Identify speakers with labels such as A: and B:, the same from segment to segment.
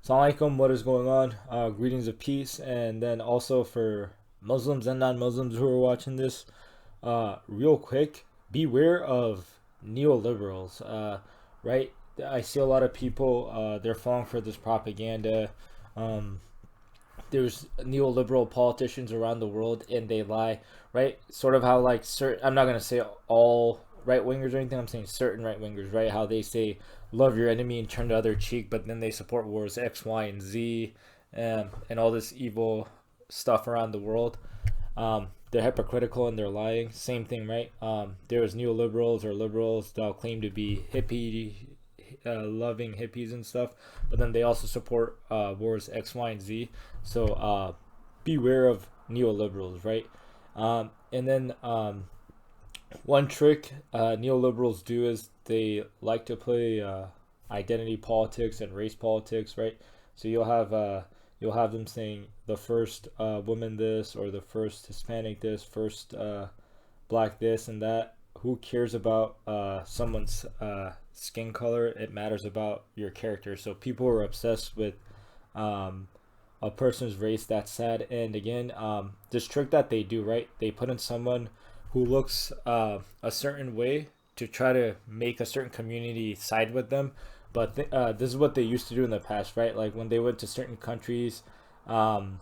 A: Assalamu alaikum, what is going on? Greetings of peace, and then also for Muslims and non-Muslims who are watching this, real quick, beware of neoliberals. Right? I see a lot of people, they're falling for this propaganda. Um, there's neoliberal politicians around the world, and they lie. Right? Sort of how like certain. I'm not gonna say all right wingers or anything. I'm saying certain right wingers. Right? How they say love your enemy and turn the other cheek, but then they support wars X, Y, and Z, and all this evil stuff around the world. They're hypocritical and they're lying. Same thing, right? There's neoliberals or liberals that'll claim to be hippie, loving hippies and stuff, but then they also support wars X, Y, and Z. So beware of neoliberals, right? And then one trick neoliberals do is they like to play identity politics and race politics, right? So you'll have them saying the first woman this or the first Hispanic this, first black this and that. Who cares about someone's skin color? It matters about your character. So people are obsessed with um, a person's race. That's sad. And again, this trick that they do, right? They put in someone who looks a certain way to try to make a certain community side with them. But this is what they used to do in the past, right? Like when they went to certain countries, um,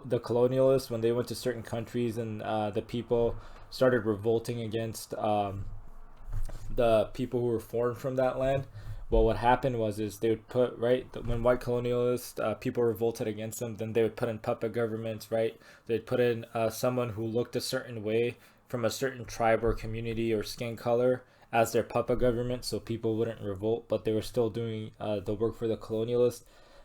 A: the colonialists, when they went to certain countries and the people started revolting against the people who were foreign from that land. Well, what happened was is they would put right when white colonialists people revolted against them, then they would put in puppet governments, right? They'd put in someone who looked a certain way from a certain tribe or community or skin color as their puppet government, so people wouldn't revolt, but they were still doing the work for the colonialists.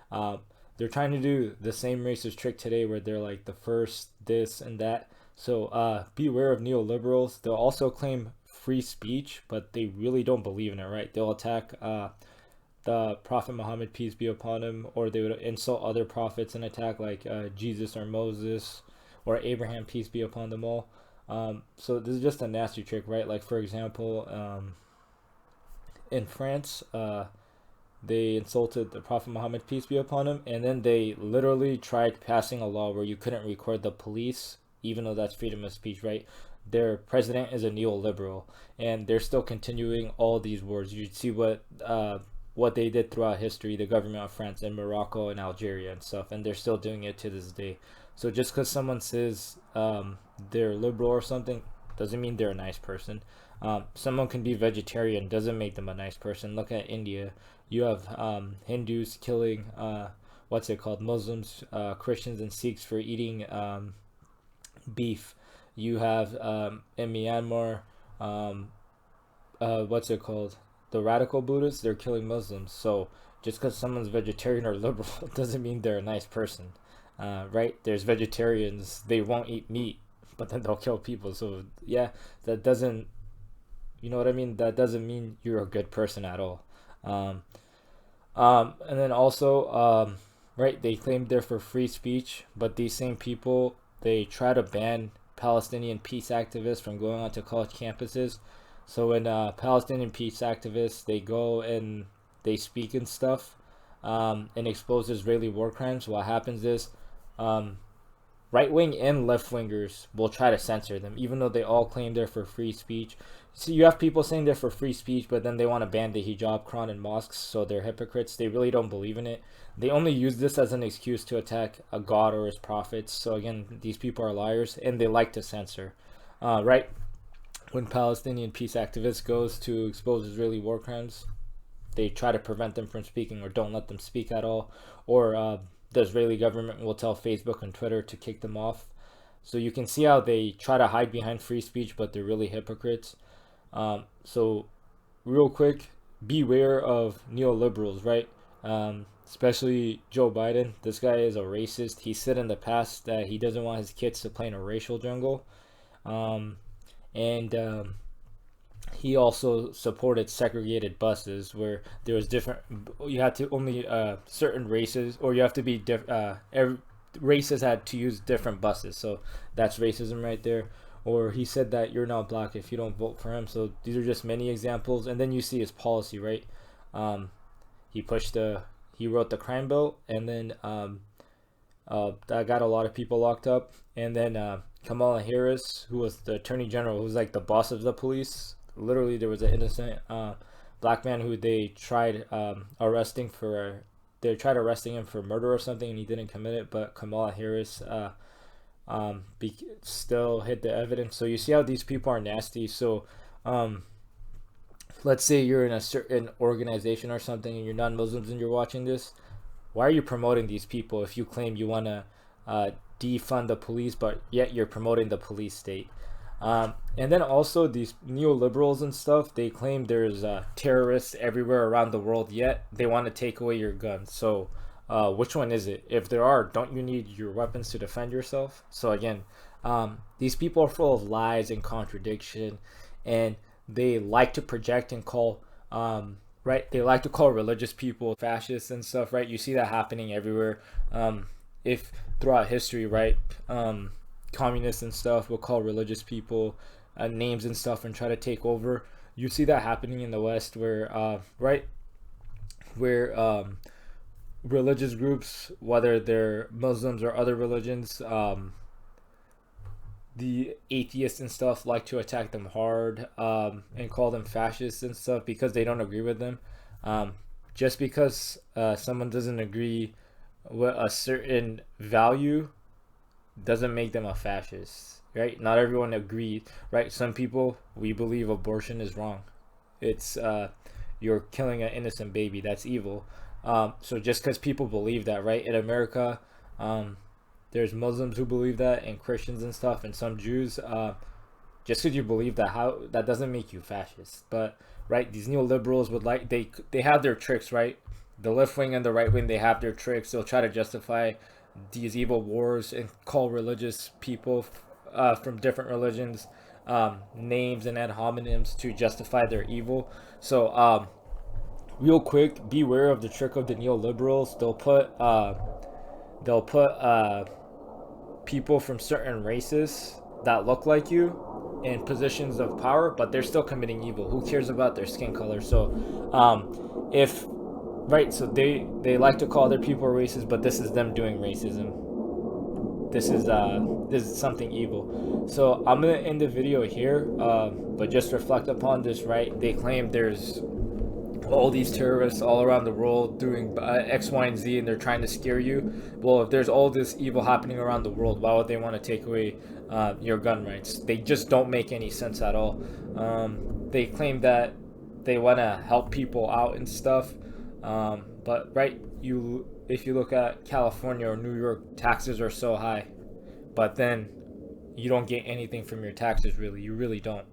A: Uh, they're trying to do the same racist trick today, where they're like the first this and that. So beware of neoliberals. They'll also claim free speech, but they really don't believe in it, right? They'll attack the Prophet Muhammad, peace be upon him, or they would insult other prophets and attack like Jesus or Moses or Abraham, peace be upon them all. So this is just a nasty trick, right? Like for example, in France, they insulted the Prophet Muhammad, peace be upon him, and then they literally tried passing a law where you couldn't record the police, even though that's freedom of speech, right? Their president is a neoliberal, and they're still continuing all these wars. You see what they did throughout history, the government of France and Morocco and Algeria and stuff, and they're still doing it to this day. So just because someone says they're liberal or something doesn't mean they're a nice person. Someone can be vegetarian, doesn't make them a nice person. Look at India. You have Hindus killing what's it called, Muslims, Christians, and Sikhs for eating beef. You have in Myanmar, um, what's it called, the radical Buddhists. They're killing Muslims. So just because someone's vegetarian or liberal doesn't mean they're a nice person, right? There's vegetarians, they won't eat meat, but then they'll kill people. So yeah, that doesn't, you know what I mean? That doesn't mean you're a good person at all. Um, and then also, right, they claim they're for free speech, but these same people, they try to ban Palestinian peace activists from going onto college campuses. So when Palestinian peace activists, they go and they speak and stuff, and expose Israeli war crimes, what happens is um, right wing and left wingers will try to censor them, even though they all claim they're for free speech. So you have people saying they're for free speech, but then they want to ban the hijab, Quran, and mosques, so they're hypocrites. They really don't believe in it. They only use this as an excuse to attack a god or his prophets. So again, these people are liars, and they like to censor. Right when Palestinian peace activists goes to expose Israeli war crimes, they try to prevent them from speaking or don't let them speak at all, or the Israeli government will tell Facebook and Twitter to kick them off. So you can see how they try to hide behind free speech, but they're really hypocrites. So real quick, beware of neoliberals, right? Especially Joe Biden. This guy is a racist. He said in the past that he doesn't want his kids to play in a racial jungle. Um, and he also supported segregated buses where there was different, you had to only certain races, or you have to be every races had to use different buses. So that's racism right there. Or he said that you're not black if you don't vote for him. So these are just many examples, and then you see his policy, right? um he pushed the He wrote the crime bill, and then that got a lot of people locked up. And then Kamala Harris, who was the attorney general, who was like the boss of the police. Literally, there was an innocent black man who they tried arresting for. They tried arresting him for murder or something, and he didn't commit it. But Kamala Harris still hid the evidence. So you see how these people are nasty. So let's say you're in a certain organization or something, and you're non-Muslims, and you're watching this. Why are you promoting these people if you claim you want to defund the police, but yet you're promoting the police state? And then also these neoliberals and stuff, they claim there's terrorists everywhere around the world, yet they want to take away your guns. So which one is it? If there are, don't you need your weapons to defend yourself? So again, these people are full of lies and contradiction, and they like to project and call right, they like to call religious people fascists and stuff, right? You see that happening everywhere. If throughout history, right, communists and stuff will call religious people names and stuff and try to take over. You see that happening in the West, where right, where religious groups, whether they're Muslims or other religions, the atheists and stuff like to attack them hard, and call them fascists and stuff because they don't agree with them. Just because someone doesn't agree with a certain value doesn't make them a fascist, right? Not everyone agrees, right? Some people, we believe abortion is wrong. It's you're killing an innocent baby. That's evil. So just because people believe that, right? In America, there's Muslims who believe that, and Christians and stuff, and some Jews. Just because you believe that, how that doesn't make you fascist. But right, these neoliberals would like they have their tricks, right? The left wing and the right wing, they have their tricks. They'll try to justify these evil wars and call religious people from different religions names and ad hominems to justify their evil. So real quick, beware of the trick of the neoliberals. They'll put people from certain races that look like you in positions of power, but they're still committing evil. Who cares about their skin color? So if right, so they like to call other people racist, but this is them doing racism. This is something evil. So I'm gonna end the video here, but just reflect upon this, right? They claim there's all these terrorists all around the world doing X, Y, and Z, and they're trying to scare you. Well, if there's all this evil happening around the world, why would they want to take away your gun rights? They just don't make any sense at all. They claim that they want to help people out and stuff, but right, if you look at California or New York, taxes are so high, but then you don't get anything from your taxes, really. You really don't.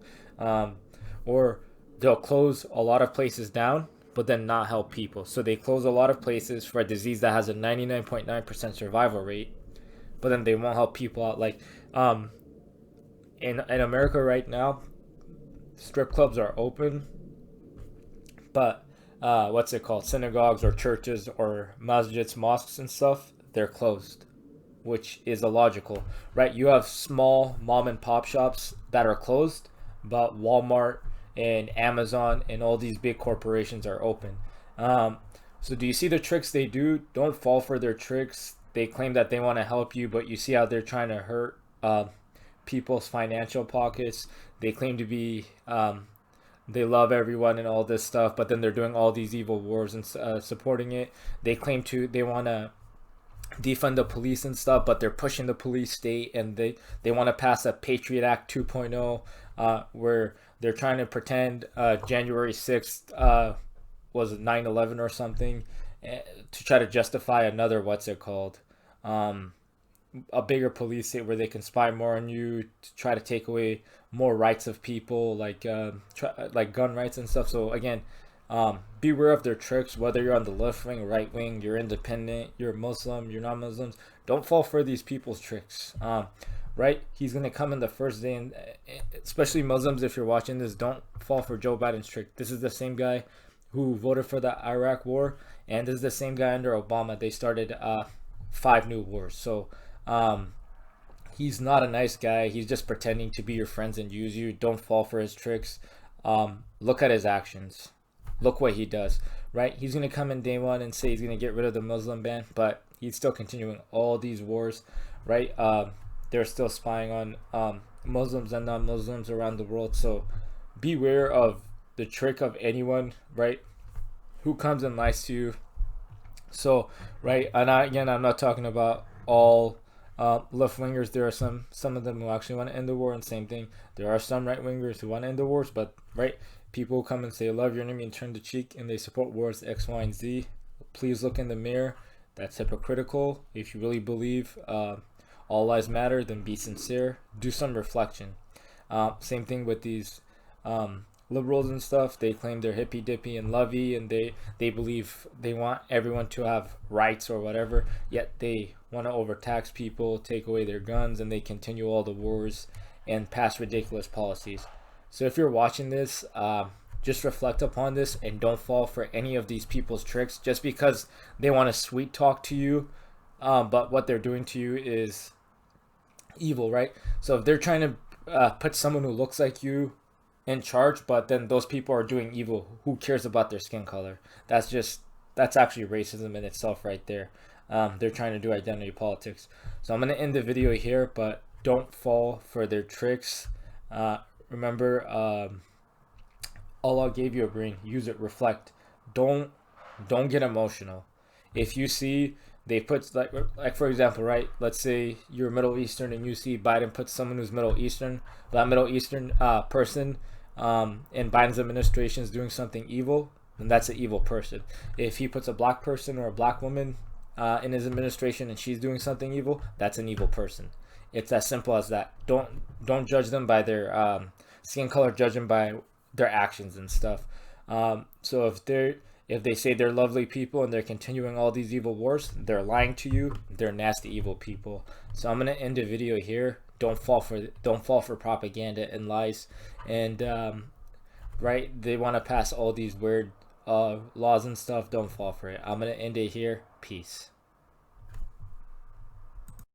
A: Or they'll close a lot of places down, but then not help people. So they close a lot of places for a disease that has a 99.9% survival rate, but then they won't help people out. Like in America right now, strip clubs are open, but what's it called? Synagogues or churches or masjids, mosques and stuff, they're closed, which is illogical, right? You have small mom and pop shops that are closed, but Walmart and Amazon and all these big corporations are open. So do you see the tricks they do? Don't fall for their tricks. They claim that they want to help you, but you see how they're trying to hurt people's financial pockets. They claim to be they love everyone and all this stuff, but then they're doing all these evil wars and supporting it. They claim they want to defund the police and stuff, but they're pushing the police state, and they want to pass a Patriot Act 2.0 where they're trying to pretend January 6th was 9/11 or something, to try to justify another, what's it called, a bigger police state where they can spy more on you to try to take away more rights of people, like gun rights and stuff. So again, beware of their tricks. Whether you're on the left wing, right wing, you're independent, you're Muslim, you're not Muslims, don't fall for these people's tricks. Right, he's gonna come in the first day, and especially Muslims, if you're watching this, don't fall for Joe Biden's trick. This is the same guy who voted for the Iraq war, and this is the same guy under Obama. They started 5 new wars. So he's not a nice guy. He's just pretending to be your friends and use you. Don't fall for his tricks. Look at his actions. Look what he does. right? He's gonna come in day one and say he's gonna get rid of the Muslim ban, but he's still continuing all these wars, right? They're still spying on Muslims and non-Muslims around the world. So beware of the trick of anyone, right, who comes and lies to you. So, right, and again, I'm not talking about all left wingers. There are some of them who actually want to end the war, and same thing. There are some right wingers who want to end the wars, but right, people who come and say love your enemy and turn the cheek, and they support wars X, Y, and Z. Please look in the mirror. That's hypocritical. If you really believe all lives matter, then be sincere. Do some reflection. Same thing with these liberals and stuff. They claim they're hippy dippy and lovey, and they believe they want everyone to have rights or whatever, yet they want to overtax people, take away their guns, and they continue all the wars and pass ridiculous policies. So if you're watching this, just reflect upon this and don't fall for any of these people's tricks just because they want to sweet talk to you, but what they're doing to you is evil, right? So if they're trying to put someone who looks like you in charge, but then those people are doing evil, who cares about their skin color? That's actually racism in itself right there. They're trying to do identity politics. So I'm going to end the video here, but don't fall for their tricks. Remember, Allah gave you a brain. Use it. Reflect. Don't get emotional. If you see they put like for example, right? Let's say you're Middle Eastern and you see Biden put someone who's Middle Eastern, that Middle Eastern person in Biden's administration is doing something evil, then that's an evil person. If he puts a black person or a black woman in his administration and she's doing something evil, that's an evil person. It's as simple as that. Don't judge them by their skin color. Judge them by their actions and stuff. So if they say they're lovely people and they're continuing all these evil wars, they're lying to you. They're nasty, evil people. So I'm gonna end the video here. Don't fall for propaganda and lies. And right, they want to pass all these weird laws and stuff. Don't fall for it. I'm gonna end it here. Peace.